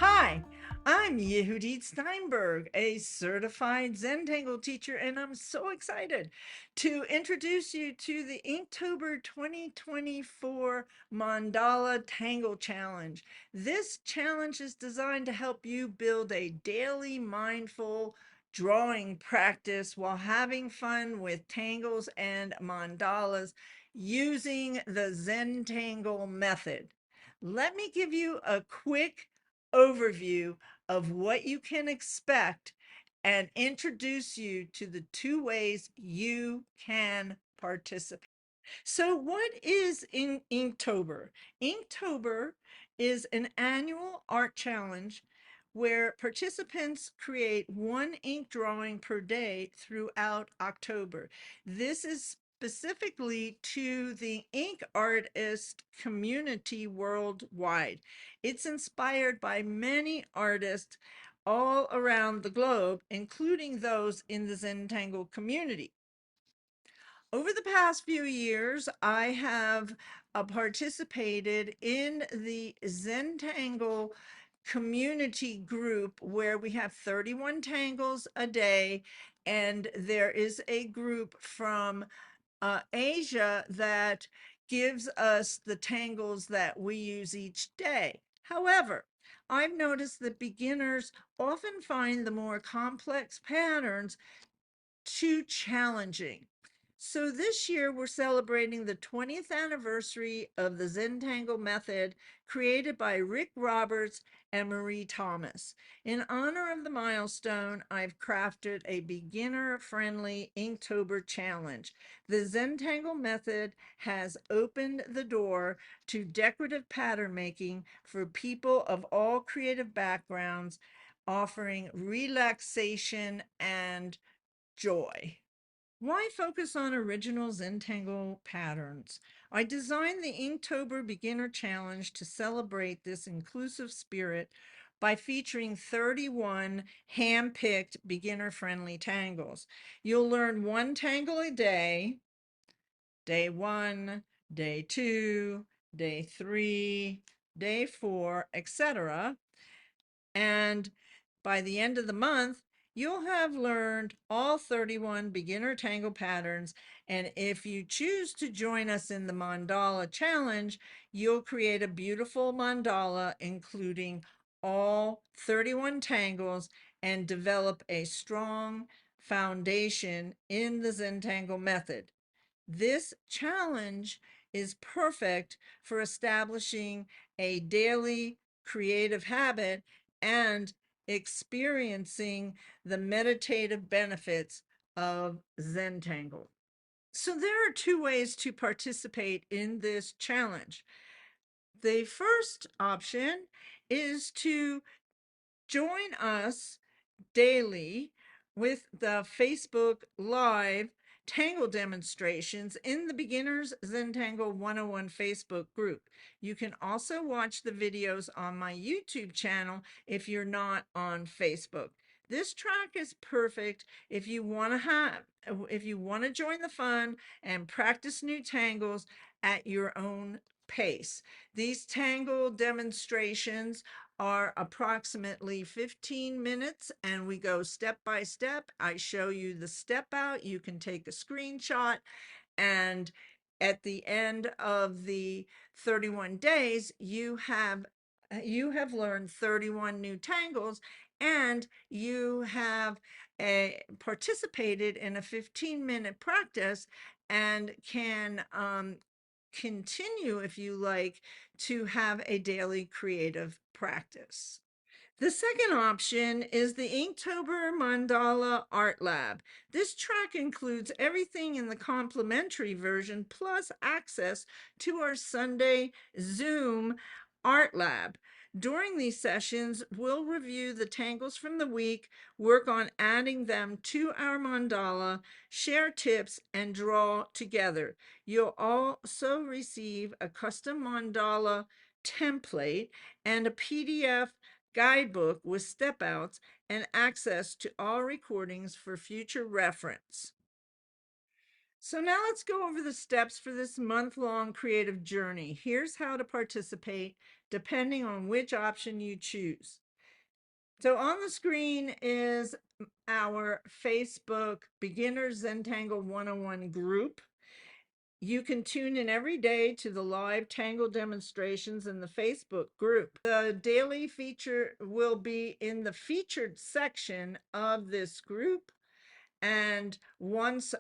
Hi, I'm Yehudit Steinberg, a certified Zentangle teacher, and I'm so excited to introduce you to the Inktober 2024 Mandala Tangle Challenge. This challenge is designed to help you build a daily mindful drawing practice while having fun with tangles and mandalas using the Zentangle method. Let me give you a quick overview of what you can expect and introduce you to the two ways you can participate. So, what is in Inktober? Inktober is an annual art challenge where participants create one ink drawing per day throughout October. This is specifically to the ink artist community worldwide. It's inspired by many artists all around the globe, including those in the Zentangle community. Over the past few years, I have participated in the Zentangle community group where we have 31 tangles a day, and there is a group from Asia that gives us the tangles that we use each day. However, I've noticed that beginners often find the more complex patterns too challenging. So this year we're celebrating the 20th anniversary of the Zentangle method created by Rick Roberts and Marie Thomas. In honor of the milestone, I've crafted a beginner-friendly Inktober challenge. The Zentangle method has opened the door to decorative pattern making for people of all creative backgrounds, offering relaxation and joy. Why focus on original Zentangle patterns? I designed the Inktober Beginner Challenge to celebrate this inclusive spirit by featuring 31 hand-picked beginner-friendly tangles. You'll learn one tangle a day, day 1, day 2, day 3, day 4, etc. And by the end of the month, you'll have learned all 31 beginner tangle patterns. And if you choose to join us in the Mandala Challenge, you'll create a beautiful mandala, including all 31 tangles, and develop a strong foundation in the Zentangle method. This challenge is perfect for establishing a daily creative habit and experiencing the meditative benefits of Zentangle. So there are two ways to participate in this challenge. The first option is to join us daily with the Facebook Live Tangle demonstrations in the Beginners Zentangle 101 Facebook group. You can also watch the videos on my YouTube channel if you're not on Facebook. This track is perfect if you want to join the fun and practice new tangles at your own pace. These tangle demonstrations are approximately 15 minutes and we go step by step. I show you the step out. You can take a screenshot, and at the end of the 31 days, you have learned 31 new tangles, and you have participated in a 15-minute practice and can continue, if you like, to have a daily creative practice. The second option is the Inktober Mandala Art Lab. This track includes everything in the complimentary version plus access to our Sunday Zoom Art Lab. During these sessions, we'll review the tangles from the week, work on adding them to our mandala, share tips, and draw together. You'll also receive a custom mandala template and a PDF guidebook with step outs and access to all recordings for future reference. So now let's go over the steps for this month-long creative journey. Here's how to participate depending on which option you choose. So on the screen is our Facebook Beginners Zentangle 101 group. You can tune in every day to the live Tangle demonstrations in the Facebook group. The daily feature will be in the featured section of this group. And once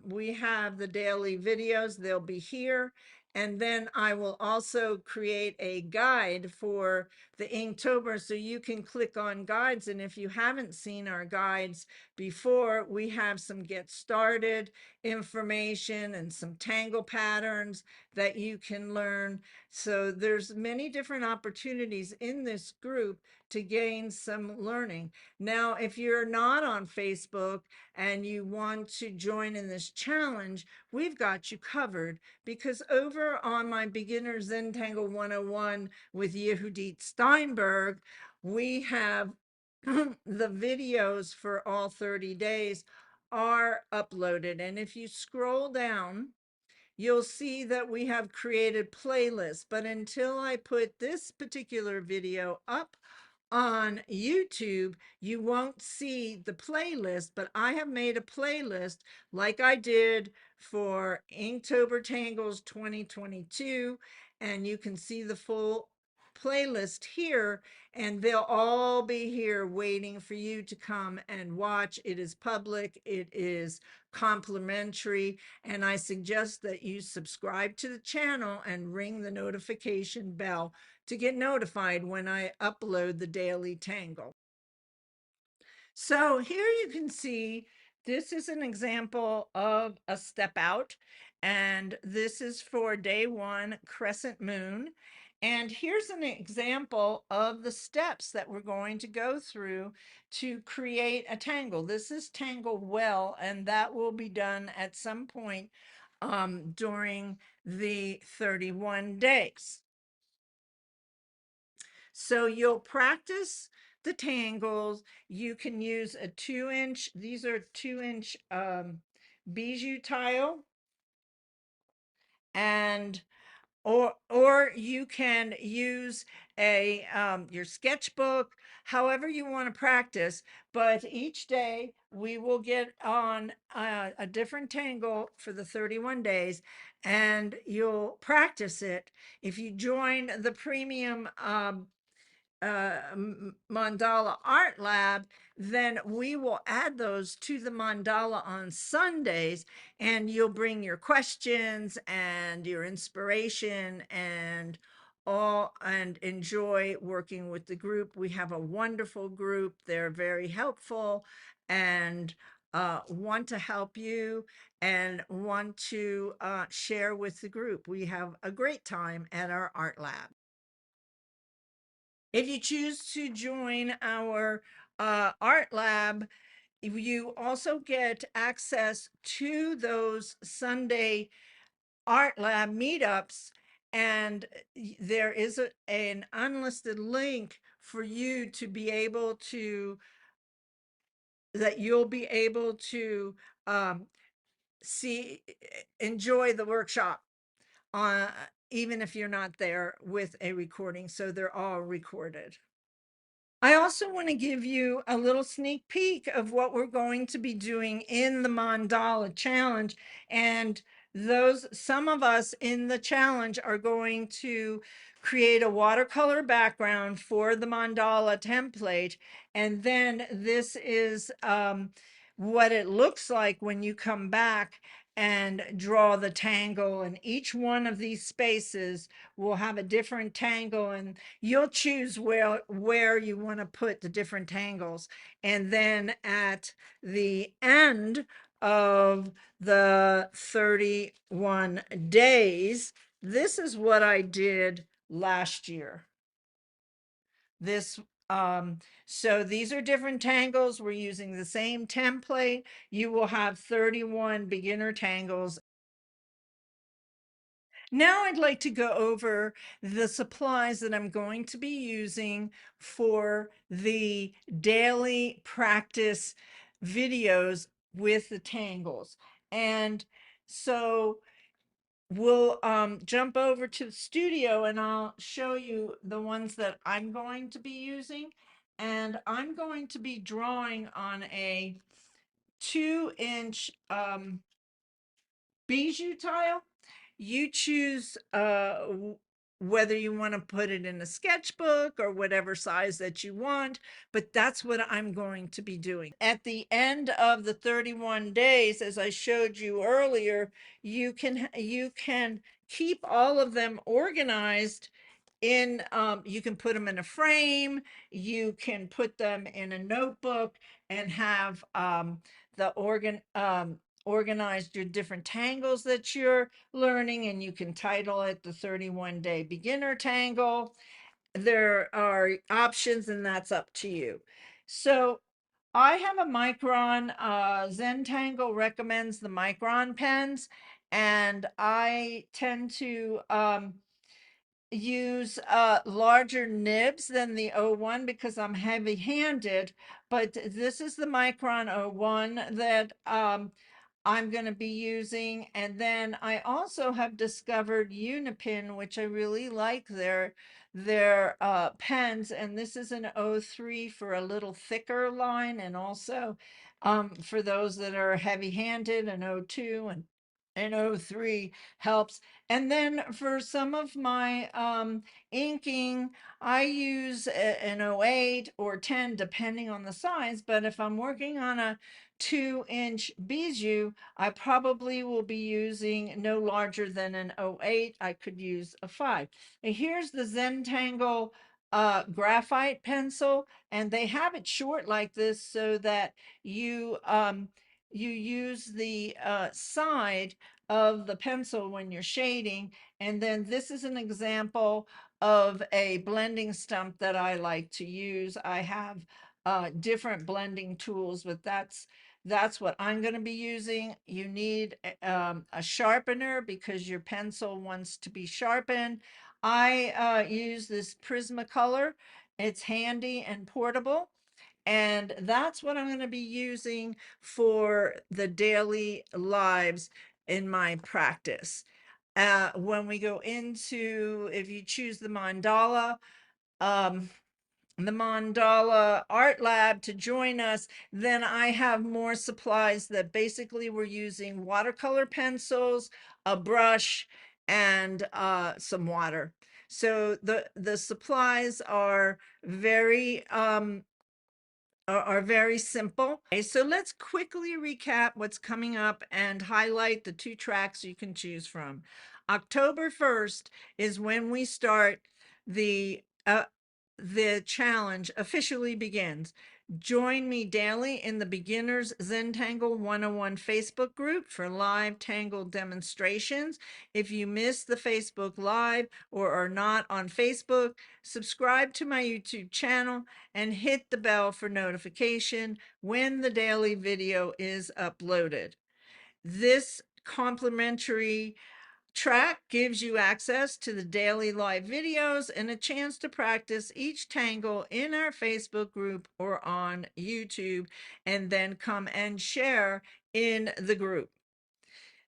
we have the daily videos, they'll be here. And then I will also create a guide for the Inktober, so you can click on guides. And if you haven't seen our guides before, we have some get started information and some tangle patterns that you can learn. So there's many different opportunities in this group to gain some learning. Now, if you're not on Facebook and you want to join in this challenge, we've got you covered, because over on my Beginner Zentangle 101 with Yehudit Steinberg, we have the videos for all 30 days are uploaded. And if you scroll down, you'll see that we have created playlists. But until I put this particular video up on YouTube, you won't see the playlist, but I have made a playlist like I did for Inktober Tangles 2022, and you can see the full playlist here, and they'll all be here waiting for you to come and watch. It is public, it is complimentary, and I suggest that you subscribe to the channel and ring the notification bell to get notified when I upload the daily tangle. So here you can see this is an example of a step out, and this is for day one crescent moon. And here's an example of the steps that we're going to go through to create a tangle. This is tangle well, and that will be done at some point during the 31 days. So you'll practice the tangles. You can use a 2-inch, these are 2-inch Bijou tile, and or you can use a your sketchbook, however you want to practice. But each day we will get on a different tangle for the 31 days, and you'll practice it. If you join the premium mandala art lab, then we will add those to the mandala on Sundays, and you'll bring your questions and your inspiration and all, and enjoy working with the group. We have a wonderful group. They're very helpful and want to help you and want to share with the group. We have a great time at our art lab. If you choose to join our art lab, you also get access to those Sunday art lab meetups, and there is an unlisted link for you to be able to, that you'll be able to see, enjoy the workshop uh, even if you're not there with a recording. So they're all recorded. I also want to give you a little sneak peek of what we're going to be doing in the Mandala Challenge. And some of us in the challenge are going to create a watercolor background for the mandala template. And then this is what it looks like when you come back and draw the tangle. And each one of these spaces will have a different tangle, and you'll choose where you want to put the different tangles. And then at the end of the 31 days, this is what I did last year. This so these are different tangles. We're using the same template. You will have 31 beginner tangles. Now I'd like to go over the supplies that I'm going to be using for the daily practice videos with the tangles. And so we'll jump over to the studio and I'll show you the ones that I'm going to be using. and I'm going to be drawing on a 2-inch Bijou tile. You choose whether you want to put it in a sketchbook or whatever size that you want, but that's what I'm going to be doing. At the end of the 31 days, as I showed you earlier, you can keep all of them organized in you can put them in a frame, you can put them in a notebook and have the organized your different tangles that you're learning, and you can title it the 31-day beginner tangle. There are options, and that's up to you. So I have a Micron. Zentangle recommends the Micron pens, and I tend to use larger nibs than the O1 because I'm heavy handed, but this is the Micron O1 that I'm going to be using. And then I also have discovered Unipin, which I really like their pens, and this is an O3 for a little thicker line, and also for those that are heavy handed, an O2 and O3 helps. And then for some of my inking, I use an 08 or 10 depending on the size, but if I'm working on a 2-inch Bijou, I probably will be using no larger than an 08. I could use a 5. And here's the Zentangle graphite pencil, and they have it short like this so that you use the side of the pencil when you're shading. And then this is an example of a blending stump that I like to use. I have different blending tools, but that's what I'm going to be using. You need a sharpener because your pencil wants to be sharpened. I use this Prismacolor. It's handy and portable. And that's what I'm going to be using for the daily lives in my practice. When we go into, if you choose um, the Mandala Art Lab to join us, then I have more supplies that basically we're using watercolor pencils, a brush, and some water. So the supplies are very are very simple. Okay, so let's quickly recap what's coming up and highlight the 2 tracks you can choose from. October 1st is when we start the challenge officially begins. Join me daily in the Beginners Zentangle 101 Facebook group for live Tangle demonstrations. If you miss the Facebook Live or are not on Facebook, subscribe to my YouTube channel and hit the bell for notification when the daily video is uploaded. This complimentary track gives you access to the daily live videos and a chance to practice each tangle in our Facebook group or on YouTube, and then come and share in the group.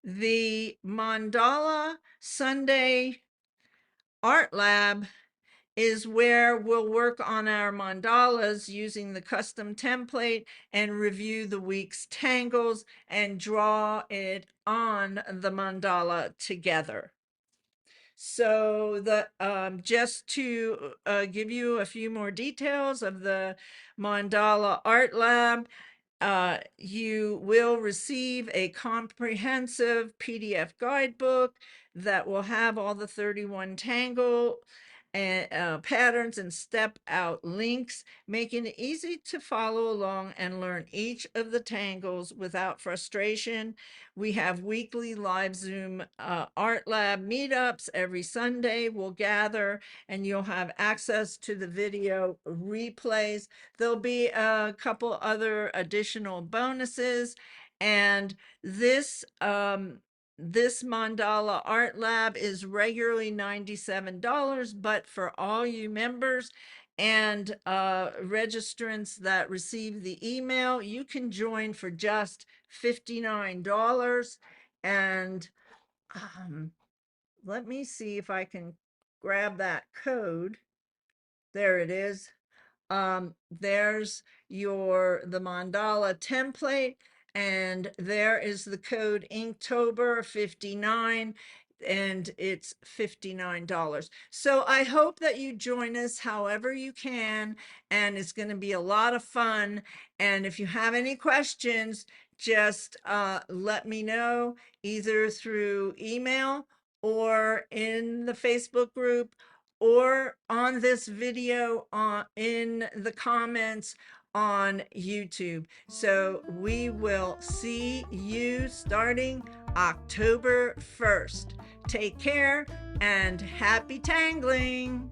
The Mandala Sunday Art Lab is where we'll work on our mandalas using the custom template and review the week's tangles and draw it on the mandala together. So just to give you a few more details of the Mandala Art Lab, you will receive a comprehensive PDF guidebook that will have all the 31 tangle and patterns and step out links, making it easy to follow along and learn each of the tangles without frustration. We have weekly live Zoom art lab meetups every Sunday. We'll gather and you'll have access to the video replays. There'll be a couple other additional bonuses, and this Mandala Art Lab is regularly $97, but for all you members and registrants that receive the email, you can join for just $59. And let me see if I can grab that code. There it is. there's the mandala template, and there is the code Inktober 59, and it's $59. So I hope that you join us however you can, and it's going to be a lot of fun. And if you have any questions, just let me know either through email or in the Facebook group or on this video in the comments on YouTube. So we will see you starting October 1st. Take care and happy tangling.